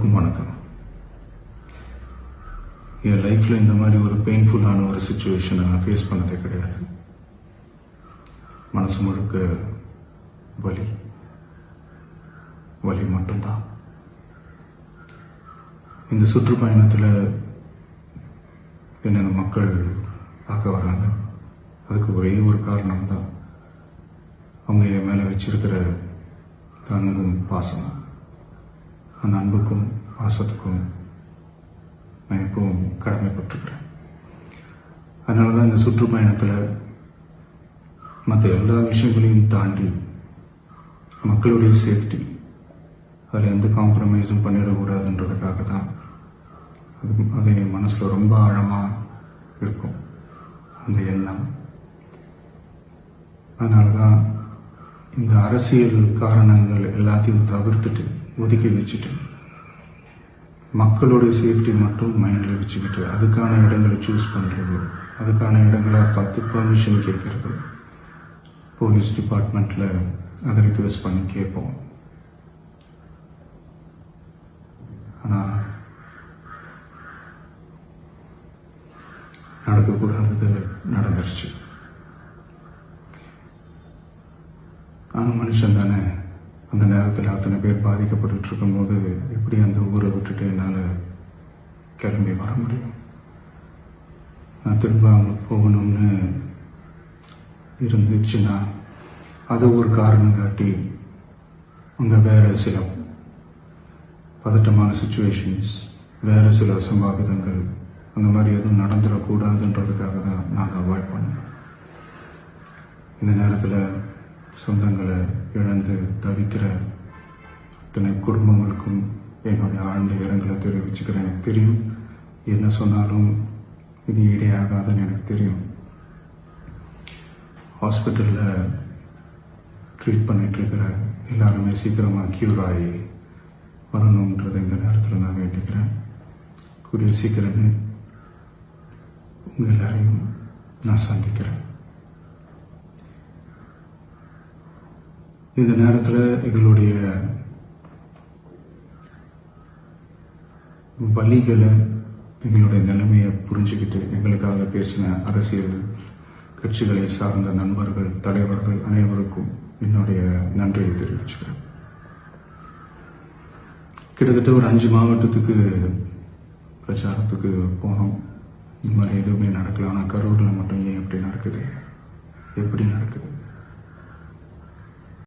எல்லோருக்கும் வணக்கம். என் லைஃப்பில் இந்த மாதிரி ஒரு பெயின்ஃபுல்லான ஒரு சுச்சுவேஷனை நான் ஃபேஸ் பண்ணதே கிடையாது. மனசு முழுக்க வலி வலி மட்டும்தான். இந்த சுற்றுப்பயணத்தில் என்னென்ன மக்கள் பார்க்க வராங்க, அதுக்கு ஒரே ஒரு காரணம் தான் அவங்க என் மேலே வச்சிருக்கிற அன்பும் பாசம். அந்த அன்புக்கும் பாசத்துக்கும் நான் எப்பவும் கடமைப்பட்டிருக்கிறேன். அதனால தான் இந்த சுற்றுப்பயணத்தில் மற்ற எல்லா விஷயங்களையும் தாண்டி மக்களுடைய சேஃப்டி, அதில் எந்த காம்ப்ரமைஸும் பண்ணிடக்கூடாதுன்றதுக்காக தான் அது என் மனசில் ரொம்ப ஆழமாக இருக்கும் அந்த எண்ணம். அதனால தான் இந்த அரசியல் காரணங்கள் எல்லாத்தையும் தவிர்த்துட்டு ஒதுக்கி வச்சுட்டு மக்களுடைய சேஃப்டி மட்டும் மைண்டில் வச்சுக்கிட்டு அதுக்கான இடங்களை சூஸ் பண்ணுறது, அதுக்கான இடங்களை பார்த்து பர்மிஷன் கேட்கறது, போலீஸ் டிபார்ட்மெண்ட்டில் அதை ரிக்வெஸ்ட் பண்ணி கேட்போம். ஆனால் நடக்கக்கூடாதது நடந்துருச்சு. நானும் மனுஷன் தானே. அந்த நேரத்தில் அத்தனை பேர் பாதிக்கப்பட்டு இருக்கும்போது எப்படி அந்த ஊரை விட்டுட்டு என்னால் கிளம்பி வர முடியும்? நான் திரும்ப அங்கே போகணும்னு இருந்துச்சுன்னா அதை ஒரு காரணம் காட்டி அங்கே வேறு சில பதட்டமான சுச்சுவேஷன்ஸ், வேறு சில அசம்பாவிதங்கள் அந்த மாதிரி எதுவும் நடந்துடக்கூடாதுன்றதுக்காக தான் நான் அவாய்ட் பண்ணேன். இந்த நேரத்தில் சொந்தங்களை இழந்து தவிக்கிற அத்தனை குடும்பங்களுக்கும் என்னுடைய ஆழ்ந்த இரங்கலை தெரிவிச்சுக்கிறேன். எனக்கு தெரியும், என்ன சொன்னாலும் இது ஈடையாகாதுன்னு எனக்கு தெரியும். ஹாஸ்பிட்டலில் ட்ரீட் பண்ணிகிட்ருக்கிற எல்லாருமே சீக்கிரமாக க்யூர் ஆகி வரணுன்றதை இந்த நேரத்தில் நான் வேண்டிக்கிறேன். கூடிய சீக்கிரமே உங்கள் எல்லாரையும் நான் சந்திக்கிறேன். இந்த நேரத்தில் எங்களுடைய வலிகளை, எங்களுடைய நிலைமையை புரிஞ்சுக்கிட்டு எங்களுக்காக பேசின அரசியல் கட்சிகளை சார்ந்த நண்பர்கள், தலைவர்கள் அனைவருக்கும் என்னுடைய நன்றியை தெரிவிச்சுக்கிறேன். கிட்டத்தட்ட ஒரு 5 மாவட்டத்துக்கு பிரச்சாரத்துக்கு போனோம். இந்த மாதிரி எதுவுமே நடக்கல. ஆனால் கரூரில் மட்டும் ஏன் எப்படி நடக்குது? எப்படி நடக்குது?